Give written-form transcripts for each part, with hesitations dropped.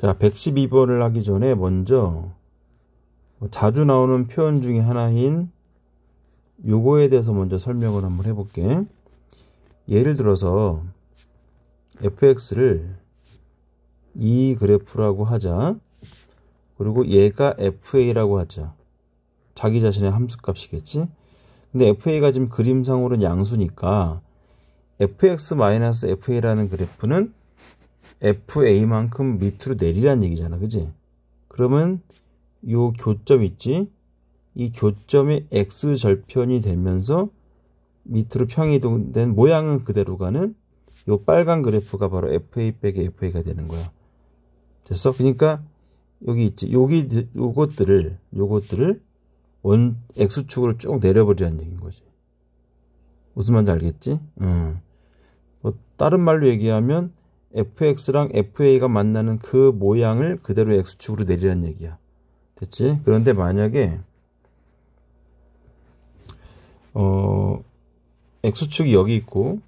자, 112번을 하기 전에 먼저 자주 나오는 표현 중에 하나인 요거에 대해서 먼저 설명을 한번 해볼게. 예를 들어서 fx를 이 그래프라고 하자. 그리고 얘가 fa라고 하자. 자기 자신의 함수값이겠지. 근데 fa가 지금 그림상으로는 양수니까 fx-fa라는 그래프는 fa만큼 밑으로 내리라는 얘기잖아. 그지? 그러면 요 교점 있지? 이 교점이 x절편이 되면서 밑으로 평이동된 모양은 그대로 가는 요 빨간 그래프가 바로 fa-fa가 되는 거야. 됐어? 그러니까 여기 있지. 요것들을 x축으로 쭉 내려버리라는 얘기인 거지. 무슨 말인지 알겠지? 뭐 다른 말로 얘기하면 fx랑 fa가 만나는 그 모양을 그대로 x축으로 내리라는 얘기야. 됐지? 그런데 만약에 x축이 여기 있고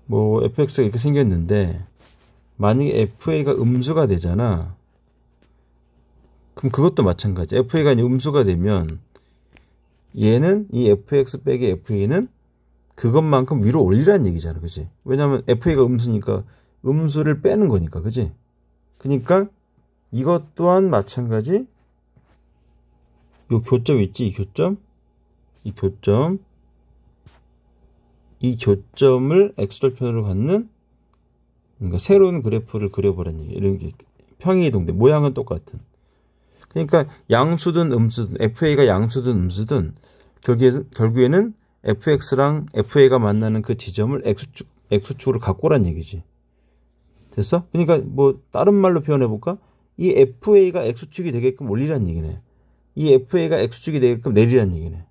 뭐 fx가 이렇게 생겼는데 만약에 fa가 음수가 되잖아. 그럼 그것도 마찬가지. fa가 음수가 되면 얘는 이 fx 빼기 fa는 그것만큼 위로 올리라는 얘기잖아. 그지? 왜냐면 fa가 음수니까 음수를 빼는 거니까. 그지? 그러니까 이것 또한 마찬가지. 요 교점 있지? 이 교점을 x절편으로 갖는 그러니까 새로운 그래프를 그려보라는 얘기. 이런 게 평이동돼. 모양은 똑같은. 그러니까 양수든 음수든 fa가 양수든 음수든 결국에는 fx랑 fa가 만나는 그 지점을 x축으로 갖고 오란 얘기지. 됐어? 그러니까 뭐 다른 말로 표현해 볼까? 이 fa가 x축이 되게끔 올리라는 얘기네. 이 fa가 x축이 되게끔 내리라는 얘기네.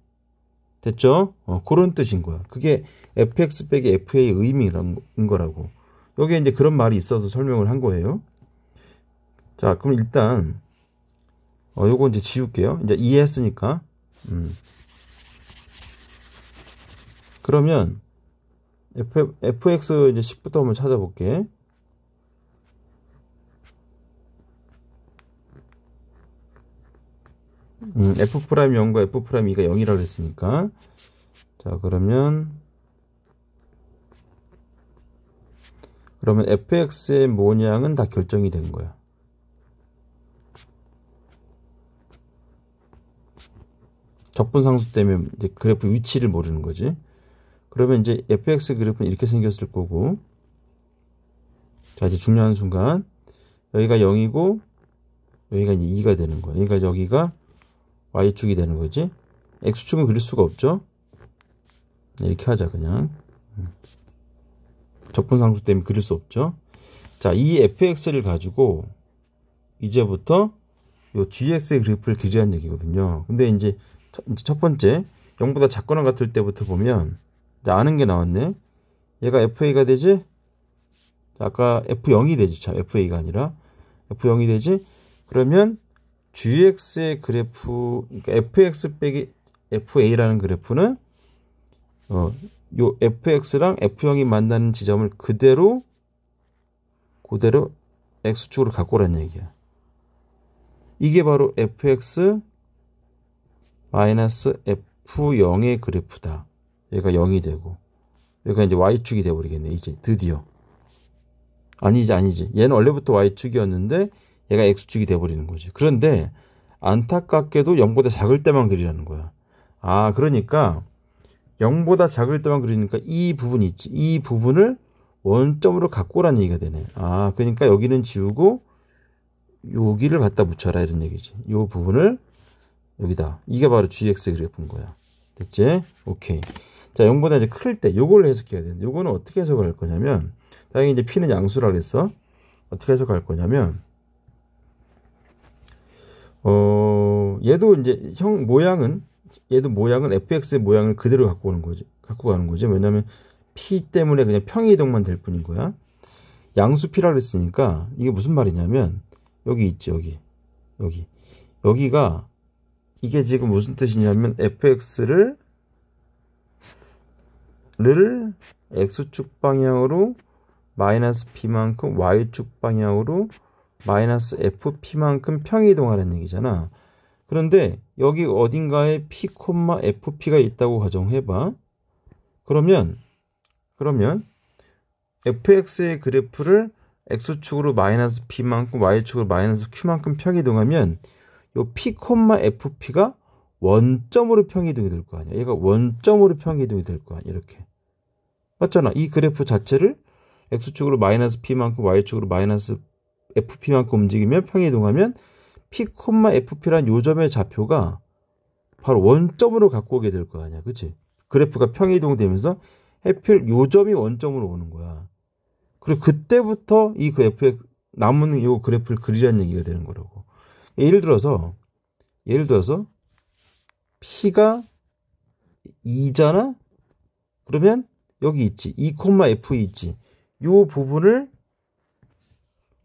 됐죠? 그런 뜻인 거야. 그게 fx 빼기 fa의 의미인 거라고. 여기에 이제 그런 말이 있어서 설명을 한 거예요. 자, 그럼 일단 요거 이제 지울게요. 이제 이해했으니까. 그러면 fx 이제 10부터 한번 찾아볼게. f'0과 f'2가 0이라고 했으니까. 자, 그러면 fx의 모양은 다 결정이 된 거야. 적분상수 때문에 이제 그래프 위치를 모르는 거지. 그러면 이제 fx 그래프는 이렇게 생겼을 거고. 자, 이제 중요한 순간 여기가 0이고 여기가 이제 2가 되는 거야. 그러니까 여기가 y축이 되는 거지. x축은 그릴 수가 없죠. 이렇게 하자 그냥. 적분상수 때문에 그릴 수 없죠. 자, 이 fx를 가지고 이제부터 요 gx의 그래프를 그리라는 얘기거든요. 근데 이제 첫 번째 0보다 작거나 같을 때부터 보면 아는 게 나왔네. 얘가 fa가 되지? 아까 f0이 되지. 참 fa가 아니라 f0이 되지? 그러면 gx의 그래프, 그러니까 fx 빼기 fa라는 그래프는 요 fx랑 f0이 만나는 지점을 그대로 x축으로 갖고 오라는 얘기야. 이게 바로 fx 마이너스 f0의 그래프다. 얘가 0이 되고 얘가 이제 y축이 되어버리겠네. 이제 드디어. 아니지. 얘는 원래부터 y축이었는데 얘가 x축이 되어버리는 거지. 그런데 안타깝게도 0보다 작을 때만 그리라는 거야. 아, 그러니까 0보다 작을 때만 그리니까 이 부분이 있지. 이 부분을 원점으로 갖고 오라는 얘기가 되네. 아, 그러니까 여기는 지우고 여기를 갖다 붙여라 이런 얘기지. 이 부분을 여기다. 이게 바로 gx 그래프인 거야. 됐지? 오케이. 자, 0보다 이제 클 때 요걸 해석해야 돼. 요거는 어떻게 해석을 할 거냐면 당연히 이제 p는 양수라 그랬어. 어떻게 해석할 거냐면 얘도 이제 얘도 모양은 fx의 모양을 그대로 갖고 가는 거지. 왜냐면 p 때문에 그냥 평이동만 될 뿐인 거야. 양수 p라 그랬으니까 이게 무슨 말이냐면 여기 있지. 여기가 이게 지금 무슨 뜻이냐면 fx를 x축 방향으로 마이너스 P만큼 Y축 방향으로 마이너스 FP만큼 평이동하라는 얘기잖아. 그런데 여기 어딘가에 P, FP가 있다고 가정해봐. 그러면 fx의 그래프를 x축으로 마이너스 P만큼 Y축으로 마이너스 Q만큼 평이동하면 요 P, FP가 원점으로 평이동이 될 거 아니야. 얘가 원점으로 평이동이 될 거 아니야. 이렇게. 맞잖아. 이 그래프 자체를 x축으로 마이너스 P만큼 Y축으로 마이너스 FP만큼 움직이면 평이동하면 P, FP란 요점의 좌표가 바로 원점으로 갖고 오게 될 거 아니야. 그치? 그래프가 평이동되면서 해필 요점이 원점으로 오는 거야. 그리고 그때부터 이 그 fx 남은 요 그래프를 그리라는 얘기가 되는 거라고. 예를 들어서 P가 2잖아? 그러면 여기 있지. 2, F 있지. 요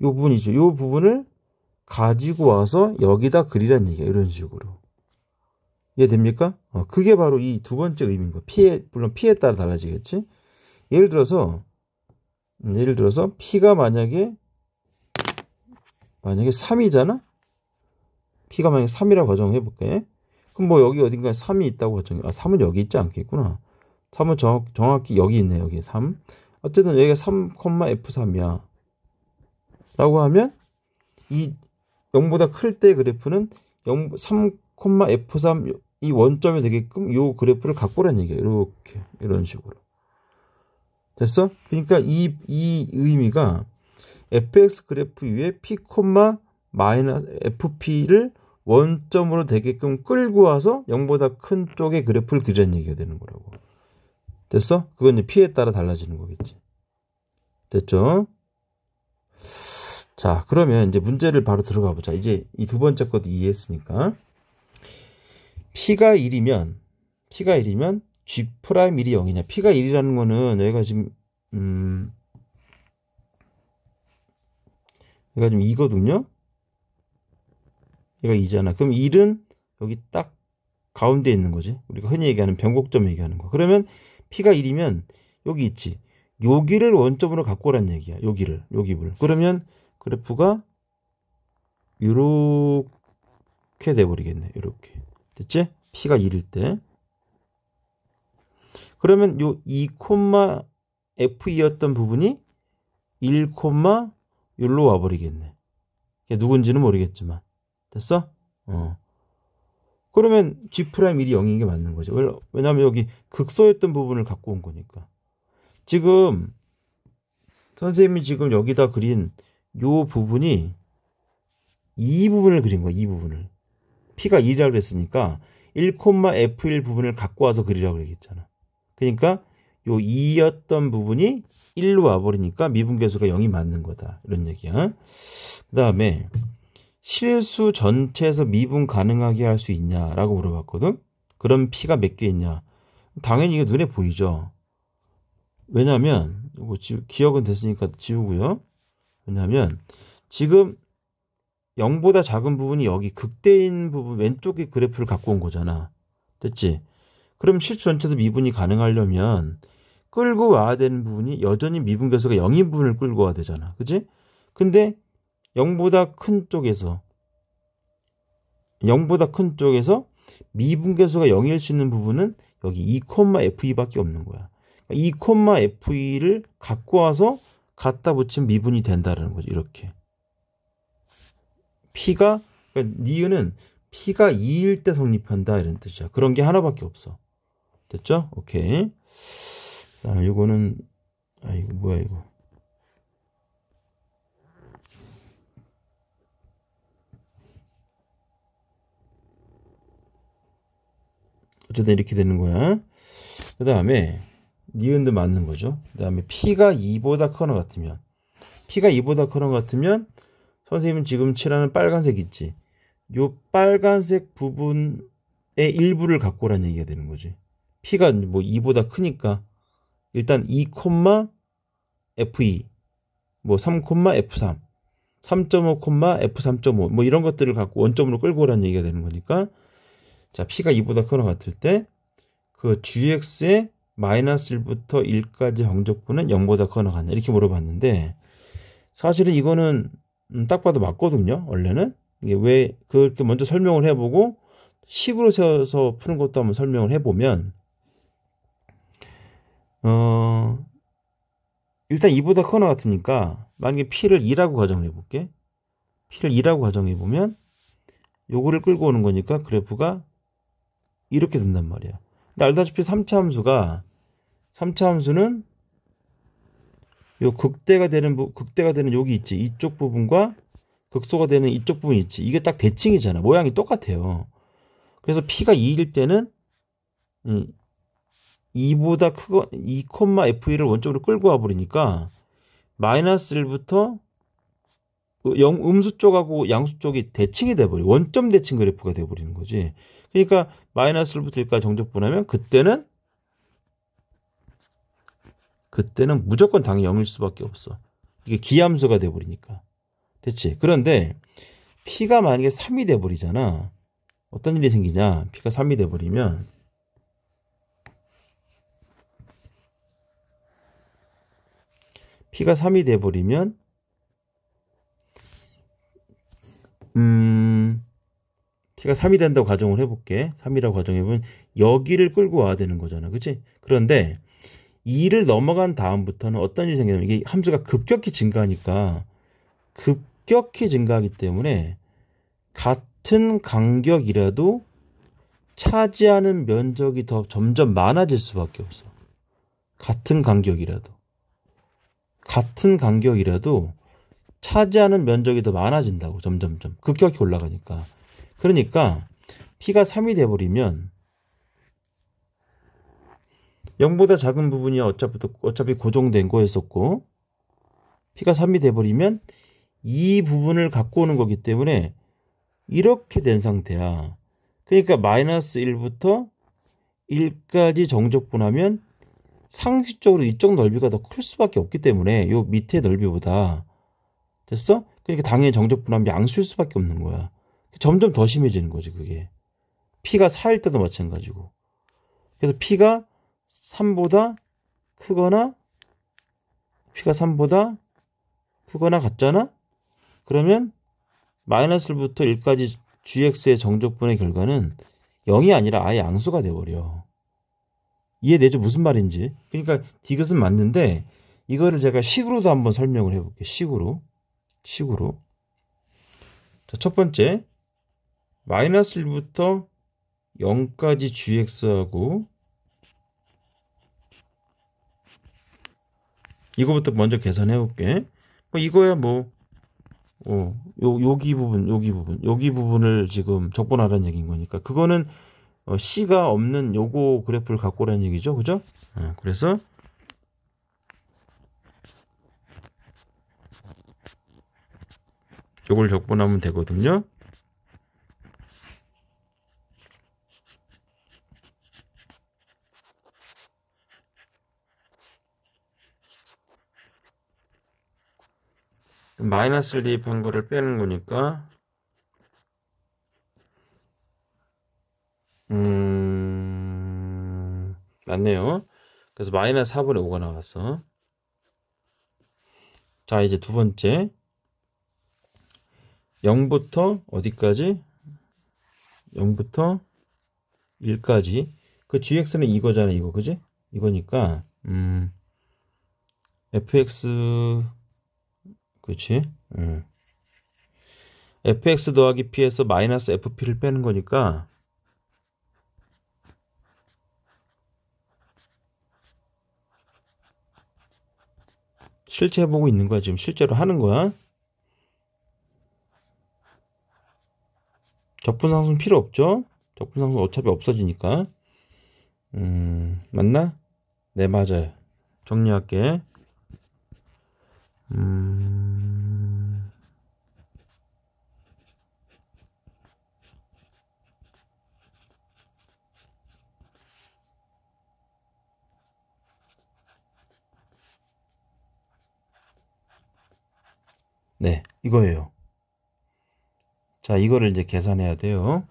부분이죠. 요 부분을 가지고 와서 여기다 그리란 얘기야. 이런 식으로. 이해됩니까? 그게 바로 이 두 번째 의미인 거야. 물론 P에 따라 달라지겠지? 예를 들어서 P가 만약에 3이잖아? P가 만약에 3이라고 가정해볼게. 그럼 뭐 여기 어딘가에 3이 있다고 가정해. 3은 여기 있지 않겠구나. 3은 정확히 여기 있네. 여기 3. 어쨌든 여기가 3, F3이야. 라고 하면 이 0보다 클 때 그래프는 3, F3 이 원점이 되게끔 이 그래프를 갖고 오라는 얘기야. 이렇게 이런 식으로. 됐어? 그러니까 이 의미가 fx 그래프 위에 P, 마이너스 FP를 원점으로 되게끔 끌고 와서 0보다 큰 쪽의 그래프를 그리라는 얘기가 되는 거라고. 됐어? 그건 이제 P에 따라 달라지는 거겠지. 됐죠? 자, 그러면 이제 문제를 바로 들어가 보자. 이제 이 두 번째 것도 이해했으니까. P가 1이면 G'1이 0이냐. P가 1이라는 거는 여기가 지금 얘가 지금 2거든요. 얘가 2잖아. 그럼 1은 여기 딱 가운데 있는 거지. 우리가 흔히 얘기하는 변곡점 얘기하는 거. 그러면 P가 1이면 여기 있지. 여기를 원점으로 갖고 오란 얘기야. 여기를. 그러면 그래프가 이렇게 돼버리겠네. 이렇게. 됐지? P가 1일 때. 그러면 요 2, F2였던 부분이 1, 여기로 와버리겠네. 누군지는 모르겠지만. 됐어? 그러면 G'1이 0인 게 맞는 거죠. 왜냐하면 여기 극소였던 부분을 갖고 온 거니까. 지금 선생님이 지금 여기다 그린 요 부분이 이 부분을 그린 거야. 이 부분을. P가 1이라고 그랬으니까 1, F1 부분을 갖고 와서 그리라고 그랬잖아. 그러니까 요 2였던 부분이 1로 와버리니까 미분계수가 0이 맞는 거다. 이런 얘기야. 그 다음에 실수 전체에서 미분 가능하게 할 수 있냐라고 물어봤거든. 그럼 P가 몇 개 있냐? 당연히 이게 눈에 보이죠. 왜냐하면 이거 기억은 됐으니까 지우고요. 왜냐하면 지금 0보다 작은 부분이 여기 극대인 부분 왼쪽의 그래프를 갖고 온 거잖아. 됐지? 그럼 실수 전체에서 미분이 가능하려면 끌고 와야 되는 부분이 여전히 미분계수가 0인 부분을 끌고 와야 되잖아. 그치? 근데 0보다 큰 쪽에서 미분계수가 0일 수 있는 부분은 여기 2, F2밖에 없는 거야. 2, F2를 갖고 와서 갖다 붙이면 미분이 된다는 거죠. 이렇게. 그러니까 니은은 P가 2일 때 성립한다 이런 뜻이야. 그런 게 하나밖에 없어. 됐죠? 오케이. 자, 이거는 이거 뭐야 이거. 어쨌든 이렇게 되는 거야. 그 다음에 니은도 맞는 거죠. 그 다음에 P가 2보다 크거나 같으면 선생님은 지금 칠하는 빨간색 있지. 요 빨간색 부분의 일부를 갖고 오라는 얘기가 되는 거지. P가 뭐 2보다 크니까 일단 2, F2 뭐 3, F3 3.5, F3.5 뭐 이런 것들을 갖고 원점으로 끌고 오라는 얘기가 되는 거니까 자, P가 2보다 크거나 같을 때 그 GX의 마이너스 1부터 1까지 정적분은 0보다 크거나 같냐 이렇게 물어봤는데 사실은 이거는 딱 봐도 맞거든요. 원래는 이게 왜 그렇게 먼저 설명을 해보고 식으로 세워서 푸는 것도 한번 설명을 해보면 일단 2보다 크거나 같으니까 만약에 P를 2라고 가정을 해볼게. P를 2라고 가정해 보면 요거를 끌고 오는 거니까 그래프가 이렇게 된단 말이야. 근데 알다시피 3차 함수는 요 극대가 되는 여기 있지. 이쪽 부분과 극소가 되는 이쪽 부분이 있지. 이게 딱 대칭이잖아. 모양이 똑같아요. 그래서 P가 2일 때는 2보다 크고 2,F1을 원점으로 끌고 와 버리니까 마이너스 1부터 음수 쪽하고 양수 쪽이 대칭이 돼버려. 원점 대칭 그래프가 돼버리는 거지. 그러니까 마이너스 1부터 1까지 정적분하면 그때는 무조건 당연히 0일 수밖에 없어. 이게 기함수가 돼버리니까. 됐지? 그런데 P가 만약에 3이 돼버리잖아. 어떤 일이 생기냐? P가 3이 돼버리면 P가 3이 돼버리면 P가 3이 된다고 가정을 해볼게. 3이라고 가정해보면 여기를 끌고 와야 되는 거잖아. 그치? 그런데 2를 넘어간 다음부터는 어떤 일이 생기냐면 이게 함수가 급격히 증가하니까 급격히 증가하기 때문에 같은 간격이라도 차지하는 면적이 더 점점 많아질 수밖에 없어. 같은 간격이라도 차지하는 면적이 더 많아진다고. 점점점 급격히 올라가니까. 그러니까 P가 3이 돼버리면 0보다 작은 부분이 어차피 고정된 거였었고 P가 3이 돼버리면 이 부분을 갖고 오는 거기 때문에 이렇게 된 상태야. 그러니까 마이너스 1부터 1까지 정적분하면 상식적으로 이쪽 넓이가 더 클 수밖에 없기 때문에 요 밑에 넓이보다. 됐어? 그러니까 당연히 정적분하면 양수일 수밖에 없는 거야. 점점 더 심해지는 거지 그게. P가 4일 때도 마찬가지고. 그래서 P가 3보다 크거나 같잖아? 그러면 마이너스 1부터 1까지 gx의 정적분의 결과는 0이 아니라 아예 양수가 돼버려. 이해되죠? 무슨 말인지. 그러니까 디귿은 맞는데 이거를 제가 식으로도 한번 설명을 해볼게요. 식으로. 자, 첫 번째 마이너스 1부터 0까지 gx하고 이거부터 먼저 계산해 볼게. 이거야 여기 부분을 지금 적분하라는 얘기인 거니까 그거는 C가 없는 요거 그래프를 갖고 오라는 얘기죠. 그죠? 그래서 요걸 적분하면 되거든요. 마이너스를 대입한 거를 빼는 거니까 맞네요. 그래서 마이너스 4분의 5가 나왔어. 자, 이제 두 번째 0부터 어디까지? 0부터 1까지. 그 gx는 이거잖아. 이거 그지? 이거니까 fx 그렇지? fx 더하기 p에서 마이너스 fp를 빼는 거니까 실제 해보고 있는 거야. 지금 실제로 하는 거야. 적분상수는 필요 없죠? 적분상수는 어차피 없어지니까. 맞나? 네, 맞아요. 정리할게. 네, 이거예요. 자, 이거를 이제 계산해야 돼요.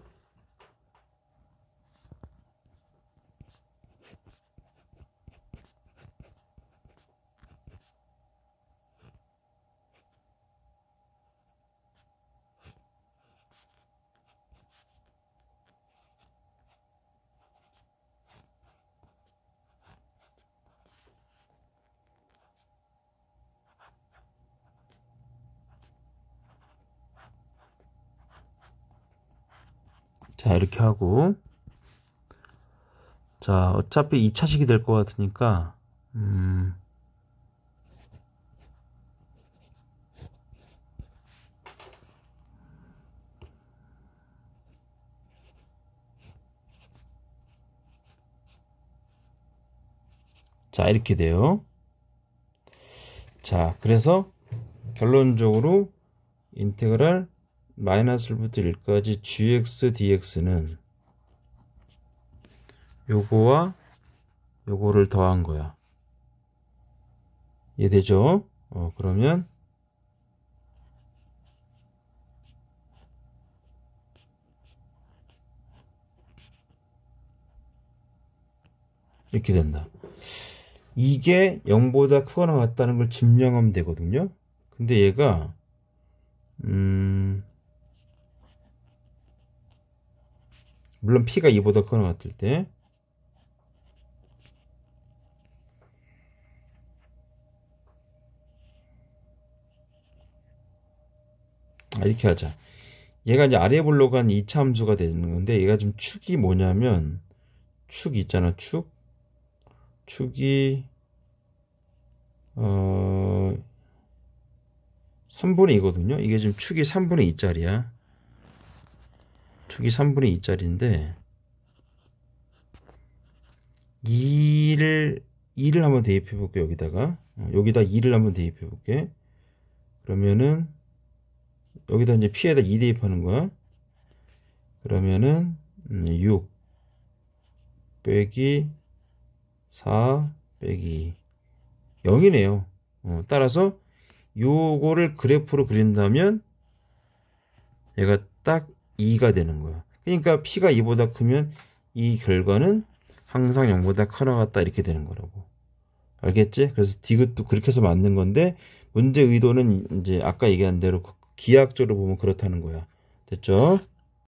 자, 이렇게 하고. 자, 어차피 2차식이 될 것 같으니까, 자, 이렇게 돼요. 자, 그래서 결론적으로 인테그랄 마이너스 1부터 1까지 gx dx는 요거와 요거를 더한 거야. 이해되죠? 그러면 이렇게 된다. 이게 0보다 크거나 같다는 걸 증명하면 되거든요. 근데 얘가 물론 p가 2보다 크거나 같을 때 이렇게 하자. 얘가 이제 아래 블록은 한 2차 함수가 되는 건데 얘가 지금 축이 뭐냐면 축 있잖아. 축이 3분의 2거든요. 이게 지금 축이 3분의 2짜리야. 축이 3분의 2짜리인데 2를 한번 대입해 볼게. 여기다가 여기다 2를 한번 대입해 볼게. 그러면은 여기다 이제 p에다 2 대입하는 거야. 그러면은 6 빼기 4 빼기 0이네요. 따라서 요거를 그래프로 그린다면 얘가 딱 2가 되는 거야. 그러니까 p가 2보다 크면 이 결과는 항상 0보다 크거나 같다 이렇게 되는 거라고. 알겠지? 그래서 디귿도 그렇게 해서 맞는 건데 문제 의도는 이제 아까 얘기한 대로 기하학적으로 보면 그렇다는 거야. 됐죠?